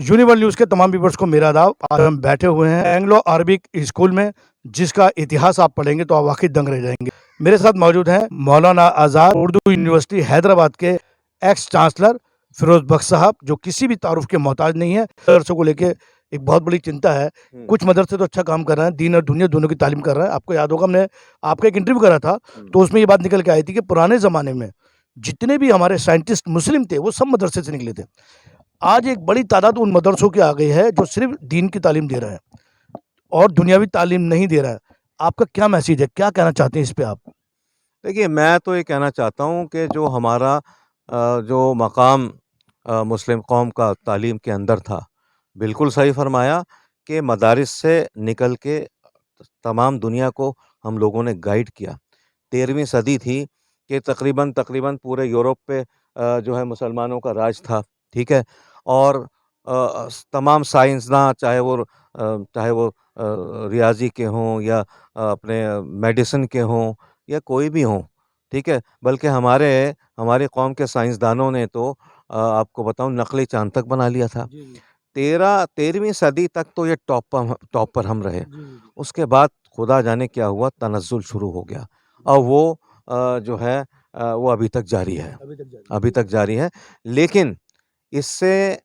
Universal news के तमाम viewers को मेरा आदाब। आज हम बैठे हुए हैं एंग्लो अरबिक स्कूल में, जिसका इतिहास आप पढ़ेंगे तो आप वाक़ई दंग रह जाएँगे। मेरे साथ मौजूद हैं मौलाना आज़ाद उर्दू यूनिवर्सिटी हैदराबाद के एक्स चांसलर फ़िरोज़ बख्श साहब, जो किसी भी तारुफ़ के मोहताज नहीं है। मदरसों को लेके एक बहुत बड़ी चिंता है। कुछ मदरसे तो अच्छा काम कर रहे हैं, दीन और दुनिया दोनों की तालीम कर रहे हैं। आपको याद होगा, हमने आपका एक इंटरव्यू करा था, तो उसमें ये बात निकल के आई थी कि पुराने ज़माने में जितने भी हमारे साइंटिस्ट मुस्लिम थे, वो सब मदरसे से निकले थे। आज एक बड़ी तादाद उन मदरसों की आ गई है जो सिर्फ दीन की तालीम दे रहा है और दुनियावी तालीम नहीं दे रहा है। आपका क्या मैसेज है? क्या कहना चाहते हैं इस पे आप? देखिए, मैं तो ये कहना चाहता हूँ कि जो हमारा जो मकाम मुस्लिम कौम का तालीम के अंदर था, बिल्कुल सही फरमाया कि मदारिस से निकल के तमाम दुनिया को हम लोगों ने गाइड किया। 13वीं सदी थी कि तकरीबन पूरे यूरोप पे जो है मुसलमानों का राज था, ठीक है? और तमाम साइंसदाँ चाहे वो रियाज़ी के हों या अपने मेडिसिन के हों या कोई भी हों, ठीक है? बल्कि हमारी कौम के साइंसदानों ने तो आपको बताऊँ नक़ली चाँद तक बना लिया था। 13वीं सदी तक तो ये टॉप पर हम रहे। उसके बाद खुदा जाने क्या हुआ, तनज़्ज़ुल शुरू हो गया। और वो जो है वो अभी तक जारी है। अभी तक जारी अभी तक जारी है। लेकिन इससे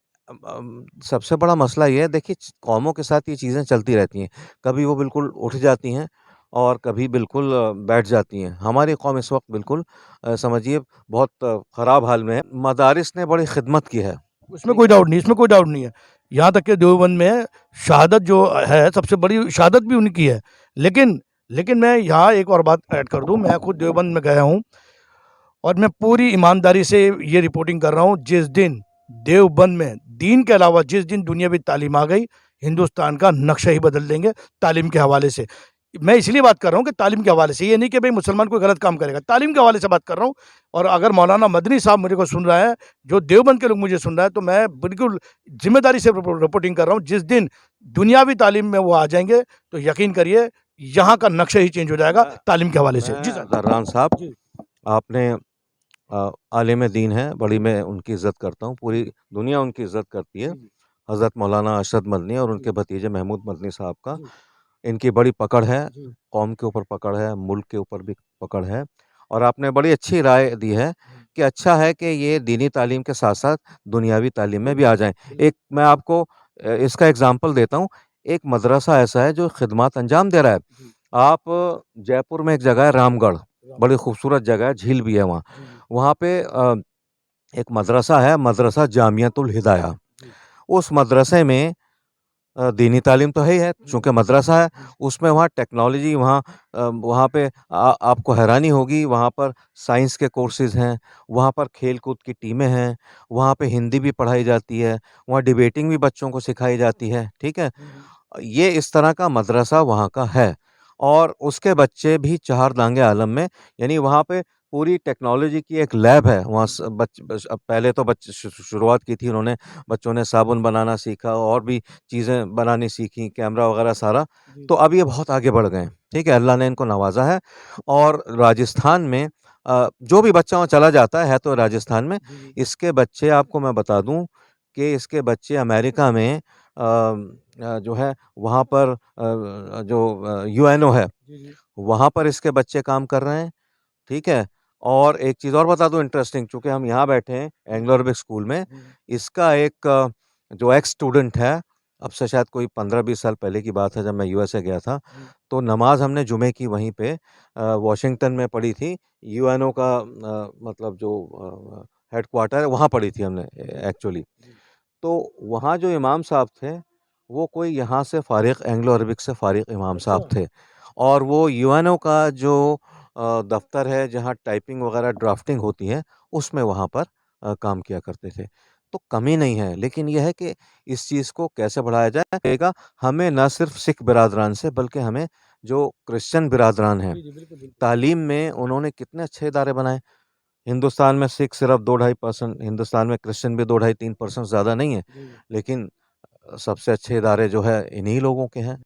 सबसे बड़ा मसला ये है, देखिए कौमों के साथ ये चीज़ें चलती रहती हैं। कभी वो बिल्कुल उठ जाती हैं और कभी बिल्कुल बैठ जाती हैं। हमारी कौम इस वक़्त बिल्कुल समझिए बहुत ख़राब हाल में है। मदारिस ने बड़ी ख़िदमत की है। उसमें कोई डाउट नहीं, इसमें कोई डाउट नहीं है। यहाँ तक कि देवबंद में शहादत जो है, सबसे बड़ी शहादत भी उनकी है। लेकिन लेकिन मैं यहाँ एक और बात ऐड कर दूँ, मैं खुद देवबंद में गया हूँ और मैं पूरी ईमानदारी से ये रिपोर्टिंग कर रहा हूँ, जिस दिन देवबंद में दीन के अलावा जिस दिन दुनियावी तालीम आ गई, हिंदुस्तान का नक्शा ही बदल देंगे तालीम के हवाले से। मैं इसलिए बात कर रहा हूँ कि तालीम के हवाले से, ये नहीं कि भाई मुसलमान कोई गलत काम करेगा, तालीम के हवाले से बात कर रहा हूँ। और अगर मौलाना मदनी साहब मेरे को सुन रहा है, जो देवबंद के लोग मुझे सुन रहा है, तो मैं बिल्कुल जिम्मेदारी से रिपोर्टिंग कर रहा हूँ। जिस दिन दुनियावी तालीम में वो आ जाएंगे, तो यकीन करिए यहाँ का नक्शा ही चेंज हो जाएगा मैं तालीम के हवाले से। जी मैं सर। ज़ररान साहब, जी आपने आलिम दीन हैं, बड़ी मैं उनकी इज़्ज़त करता हूँ, पूरी दुनिया उनकी इज़्ज़त करती है। जी हज़रत मौलाना अरशद मदनी और जी उनके भतीजे महमूद मदनी साहब का जी इनकी बड़ी पकड़ है, जी कौम के ऊपर पकड़ है, मुल्क के ऊपर भी पकड़ है। और आपने बड़ी अच्छी राय दी है कि अच्छा है कि ये दीनी तालीम के साथ-साथ दुनियावी तालीम में भी आ बिल्कुल, जाएँ। बिल्कुल। एक मैं आपको इसका एग्ज़ाम्पल देता हूँ, एक मदरसा ऐसा है जो ख़िदमत अंजाम दे रहा है। जी, आप जयपुर में एक जगह है रामगढ़, बड़ी रामगढ़। खूबसूरत जगह है, झील भी है वहाँ। जी, जी, वहाँ पे एक मदरसा है, मदरसा जामियतुल हिदाया। जी। उस मदरसे में दीनी तालीम तो है ही है, हुँ, चूँकि मदरसा है, हुँ। उसमें वहाँ टेक्नोलॉजी वहाँ पे आपको हैरानी होगी, वहाँ पर साइंस के कोर्सेज़ हैं, वहाँ पर खेल-कूद की टीमें हैं, वहाँ पे हिंदी भी पढ़ाई जाती है, वहाँ डिबेटिंग भी बच्चों को सिखाई जाती है, ठीक है? हुँ, हुँ। ये इस तरह का मदरसा वहाँ का है और उसके बच्चे भी चार-दांगे आलम में यानी वहाँ पे पूरी टेक्नोलॉजी की एक लैब है। वहाँ स बच बस अब पहले तो बच शु शु शुरुआत की थी उन्होंने, बच्चों ने साबुन बनाना सीखा और भी चीज़ें बनानी सीखी, कैमरा वगैरह सारा। जी, तो जी। अब ये बहुत आगे बढ़ गए हैं, ठीक है? अल्लाह ने इनको नवाज़ा है और राजस्थान में जो भी बच्चा वहाँ चला जाता है तो राजस्थान में, जी, जी। इसके बच्चे आपको मैं बता दूँ कि इसके बच्चे अमेरिका में जो है वहाँ पर जो यूएनओ है, जी, जी। वहाँ पर इसके बच्चे काम कर रहे हैं, ठीक है? और एक चीज़ और बता दूँ इंटरेस्टिंग चूँकि हम यहाँ बैठे हैं हुँ, एंग्लो अरबिक स्कूल में, हुँ, इसका एक जो एक्स स्टूडेंट है, अब से शायद कोई 15-20 साल पहले की बात है जब मैं यूएसए गया था, हुँ। तो नमाज़ हमने जुमे की वहीं पे वॉशिंगटन में पढ़ी थी। यूएनओ का मतलब जो हेडक्वार्टर है वहाँ पढ़ी थी हमने जी, एक्चुअली। जी। तो वहाँ जो इमाम साहब थे, वो कोई यहाँ से फ़ारिग़ एंग्लो अरबिक से फ़ारिग़ इमाम साहब अच्छा। थे और वो यूएनओ का जो दफ़्तर है, जहाँ टाइपिंग वग़ैरह ड्राफ्टिंग होती है, उसमें वहाँ पर काम किया करते थे। तो कमी नहीं है, लेकिन ये है कि इस चीज़ को कैसे बढ़ाया जाएगा, हमें ना सिर्फ़ सिख बिरादरान से, बल्कि हमें जो क्रिश्चियन बिरादरान हैं, जी, जी, बिल्कुल, बिल्कुल। तालीम में उन्होंने कितने अच्छे इदारे बनाए। हिंदुस्तान में सिख सिर्फ़ 2 ढाई परसेंट, हिंदुस्तान में क्रिश्चियन भी 2 ढाई 3% ज़्यादा नहीं है, जी, जी। लेकिन सबसे अच्छे इदारे जो है इन्हीं लोगों के हैं।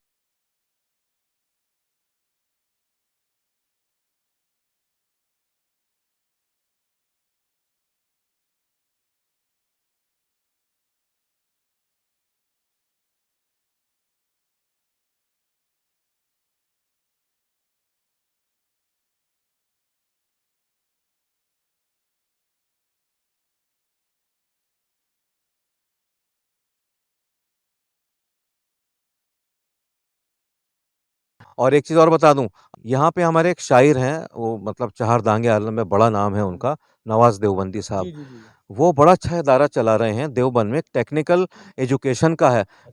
और एक चीज़ और बता दूँ, यहाँ पे हमारे एक शायर हैं, वो मतलब चार दांगे आलम में बड़ा नाम है उनका, नवाज़ देवबंदी साहब। जी, जी, जी। वो बड़ा अच्छा इदारा चला रहे हैं देवबंद में, टेक्निकल एजुकेशन का है। अच्छा।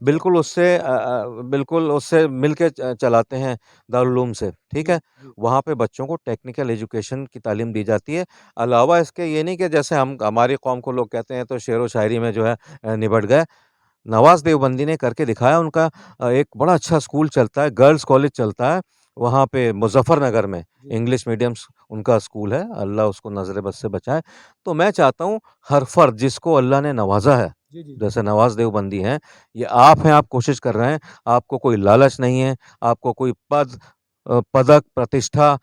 बिल्कुल उससे मिल के चलाते हैं दारुल उलूम से, ठीक जी, है? जी। वहाँ पे बच्चों को टेक्निकल एजुकेशन की तालीम दी जाती है। अलावा इसके ये नहीं कि जैसे हम हमारी कौम को लोग कहते हैं तो शेर व शायरी में जो है निबट गए। नवाज़ देवबंदी ने करके दिखाया। उनका एक बड़ा अच्छा स्कूल चलता है, गर्ल्स कॉलेज चलता है, वहाँ पे मुज़फ़्फ़रनगर में, जी, इंग्लिश मीडियम उनका स्कूल है, अल्लाह उसको नज़र बद से बचाए। तो मैं चाहता हूँ हर फ़र्द जिसको अल्लाह ने नवाज़ा है, जी, जी, जैसे नवाज़ देवबंदी हैं, ये आप हैं, आप कोशिश कर रहे हैं, आपको कोई लालच नहीं है, आपको कोई पदक, प्रतिष्ठा,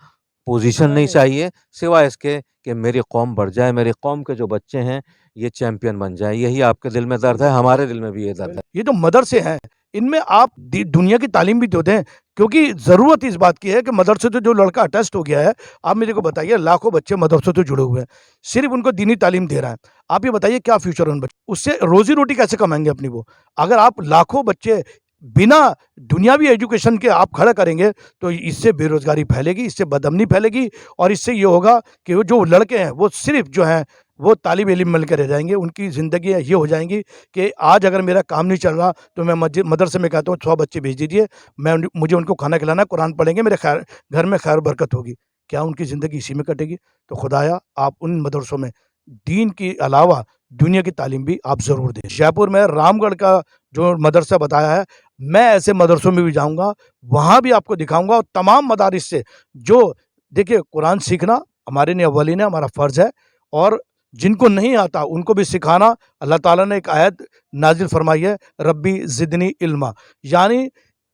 पोज़ीशन नहीं नहीं, नहीं। चाहिए, सिवाय इसके कि मेरी कौम बढ़ जाए, मेरी कौम के जो बच्चे हैं, ये चैंपियन बन जाएँ। यही आपके दिल में दर्द है, बिल्कुल। हमारे दिल में भी ये दर्द है। ये तो मदरसे हैं, इनमें आप दुनिया की तालीम भी तो दें, क्योंकि ज़रूरत इस बात की है कि मदरसे से जो लड़का अटेस्ट हो गया है, आप मेरे को बताइए लाखों बच्चे मदरसों से जुड़े हुए हैं, सिर्फ उनको दीनी तालीम दे रहा है। आप ये बताइए क्या फ्यूचर है उन बच्चों, उससे रोजी रोटी कैसे कमाएंगे अपनी वो? अगर आप लाखों बच्चे बिना दुनियावी एजुकेशन के आप खड़ा करेंगे, तो इससे बेरोजगारी फैलेगी, इससे बदअमनी फैलेगी, और इससे ये होगा कि वो जो लड़के हैं वो सिर्फ जो हैं वो तालिब इल्म मिल के रह जाएंगे। उनकी ज़िंदगी ये हो जाएंगी कि आज अगर मेरा काम नहीं चल रहा तो मैं मस्जिद मदरसे में कहता हूँ 100 बच्चे भेज दीजिए, मुझे उनको खाना खिलाना है, कुरान पढ़ेंगे, मेरे खैर घर में खैर बरकत होगी। क्या उनकी ज़िंदगी इसी में कटेगी? तो खुदाया आप उन मदरसों में दीन के अलावा दुनिया की तालीम भी आप ज़रूर दें। जयपुर में रामगढ़ का जो मदरसा बताया है, मैं ऐसे मदरसों में भी जाऊँगा, वहाँ भी आपको दिखाऊँगा, और तमाम मदारिस से जो देखिए कुरान सीखना हमारे लिए अव्वलीन है, हमारा फ़र्ज़ है, और जिनको नहीं आता उनको भी सिखाना। अल्लाह ताला ने एक आयत नाज़िल फ़रमाई है, रब्बी ज़िदनी इल्मा, यानी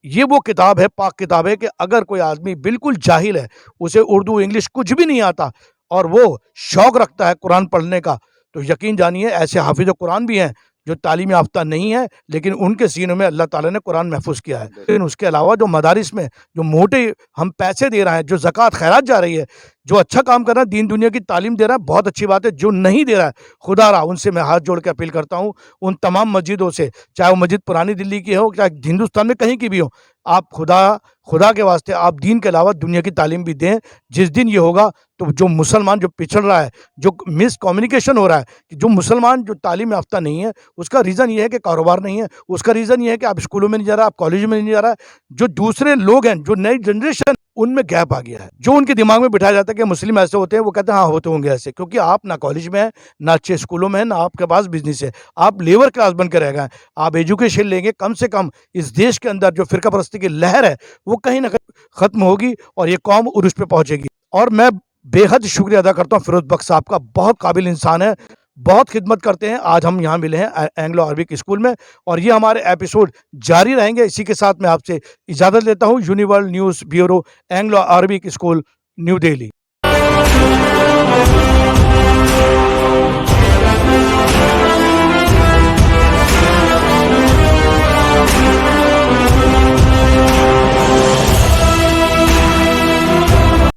ये वो किताब है, पाक किताब है कि अगर कोई आदमी बिल्कुल जाहिल है, उसे उर्दू, इंग्लिश कुछ भी नहीं आता, और वो शौक़ रखता है कुरान पढ़ने का, तो यकीन जानिए ऐसे हाफ़िज़ कुरान भी हैं, जो तालीम याफ़्ता नहीं है, लेकिन उनके सीनों में अल्लाह ताला ने कुरान महफ़ूज़ किया है। लेकिन उसके अलावा जो मदारिस में जो मोटे हम पैसे दे रहे हैं, जो ज़कात खैरात जा रही है, जो अच्छा काम कर रहा है, दीन दुनिया की तालीम दे रहा है, बहुत अच्छी बात है। जो नहीं दे रहा है, खुदारा उनसे मैं हाथ जोड़ के अपील करता हूँ, उन तमाम मस्जिदों से, चाहे वो मस्जिद पुरानी दिल्ली की हो, चाहे हिंदुस्तान में कहीं की भी हो, आप खुदा के वास्ते आप दीन के अलावा दुनिया की तालीम भी दें। जिस दिन ये होगा, तो जो मुसलमान जो पिछड़ रहा है, जो मिसकम्युनिकेशन हो रहा है, कि जो मुसलमान जो तालीम याफ्ता नहीं है, उसका रीज़न ये है कि कारोबार नहीं है, उसका रीज़न ये है कि आप स्कूलों में नहीं जा रहा, आप कॉलेज में नहीं जा रहा। जो दूसरे लोग हैं, जो नई जनरेशन, उनमें गैप आ गया है। जो उनके दिमाग में बिठाया जाता है कि मुस्लिम ऐसे होते हैं, वो कहते हैं हाँ, होते होंगे ऐसे, क्योंकि आप ना कॉलेज में हैं, ना अच्छे स्कूलों में हैं, ना आपके पास बिज़नेस है। आप लेबर क्लास बन के रह गए हैं। आप एजुकेशन लेंगे, कम से कम इस देश के अंदर जो फ़िरका परस्ती की लहर है, वो कहीं न कहीं ख़त्म होगी, और ये कौम उरूज पे पहुँचेगी। और मैं बेहद शुक्रिया अदा करता हूँ फ़िरोज़ बख्श साहब का, बहुत काबिल इंसान है, बहुत खिदमत करते हैं। आज हम यहाँ मिले हैं एंग्लो अरबिक स्कूल में, और ये हमारे एपिसोड जारी रहेंगे। इसी के साथ मैं आपसे इजाज़त लेता हूँ। Uniworld news bureau, Anglo Arabic school, New Delhi.